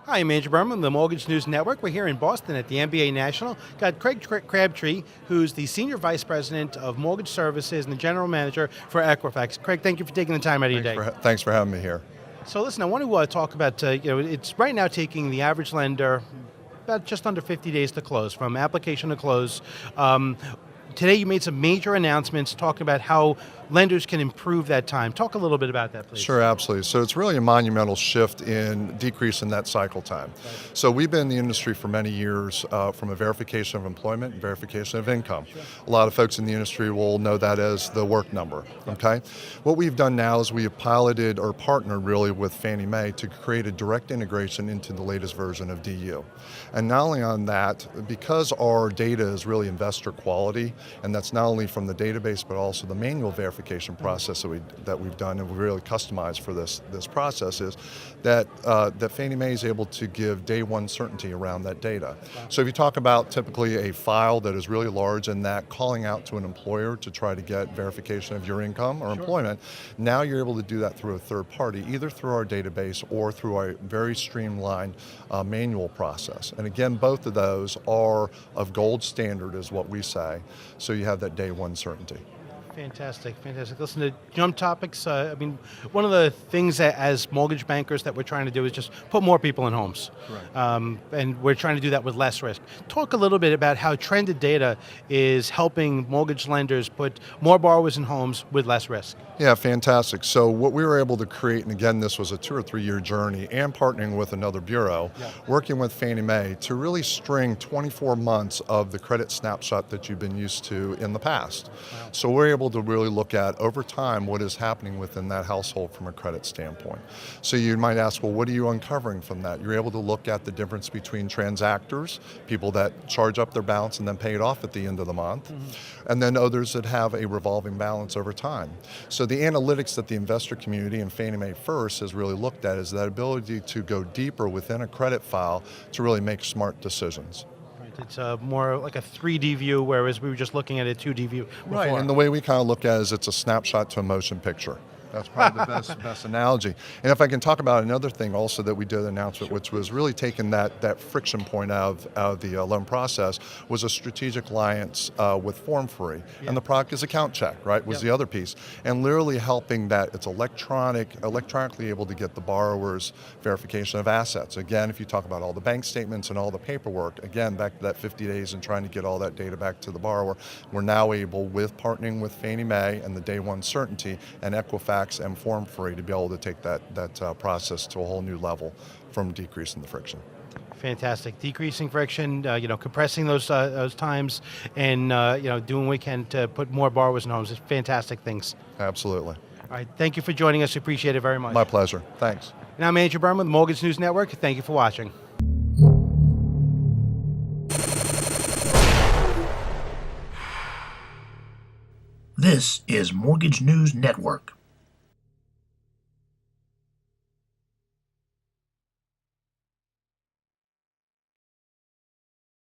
Hi, I'm Andrew Berman, the Mortgage News Network. We're here in Boston at the MBA National. Got Craig Crabtree, who's the Senior Vice President of Mortgage Services and the General Manager for Equifax. Craig, thank you for taking the time out of your day. Thanks for having me here. So listen, I want to talk about, it's right now taking the average lender about just under 50 days to close, from application to close. Today you made some major announcements talking about how lenders can improve that time. Talk a little bit about that, please. Sure, absolutely. So it's really a monumental shift in decreasing that cycle time. Right. So we've been in the industry for many years from a verification of employment and verification of income. Sure. A lot of folks in the industry will know that as the work number, okay? What we've done now is we have piloted or partnered really with Fannie Mae to create a direct integration into the latest version of DU. And not only on that, because our data is really investor quality, and that's not only from the database but also the manual verification process that we've done, and we really customized for this process, is that Fannie Mae is able to give day one certainty around that data. Wow. So if you talk about typically a file that is really large and that calling out to an employer to try to get verification of your income or employment, now you're able to do that through a third party, either through our database or through a very streamlined manual process. And again, both of those are of gold standard, is what we say, so you have that day one certainty. Fantastic, fantastic. Listen, to jump topics, one of the things that as mortgage bankers that we're trying to do is just put more people in homes. Right. And we're trying to do that with less risk. Talk a little bit about how trended data is helping mortgage lenders put more borrowers in homes with less risk. Yeah, fantastic. So what we were able to create, and again, this was a 2 or 3 year journey, and partnering with another bureau, working with Fannie Mae to really string 24 months of the credit snapshot that you've been used to in the past. Wow. So we're able to really look at over time what is happening within that household from a credit standpoint. So you might ask, well, what are you uncovering from that? You're able to look at the difference between transactors, people that charge up their balance and then pay it off at the end of the month, and then others that have a revolving balance over time. So the analytics that the investor community and Fannie Mae first has really looked at is that ability to go deeper within a credit file to really make smart decisions. It's more like a 3D view, whereas we were just looking at a 2D view before. Right, and the way we kind of look at it is it's a snapshot to a motion picture. That's probably the best analogy. And if I can talk about another thing also that we did an announcement, which was really taking that friction point out of the loan process, was a strategic alliance with Form Free. Yeah. And the product is Account Check, right, was the other piece. And literally helping that it's electronically able to get the borrower's verification of assets. Again, if you talk about all the bank statements and all the paperwork, again, back to that 50 days and trying to get all that data back to the borrower, we're now able, with partnering with Fannie Mae and the day one certainty and Equifax and Form Free, to be able to take that process to a whole new level from decreasing the friction. Fantastic. Decreasing friction, compressing those times, and doing what we can to put more borrowers in homes. It's fantastic things. Absolutely. All right. Thank you for joining us. Appreciate it very much. My pleasure. Thanks. And I'm Andrew Berman with the Mortgage News Network. Thank you for watching. This is Mortgage News Network.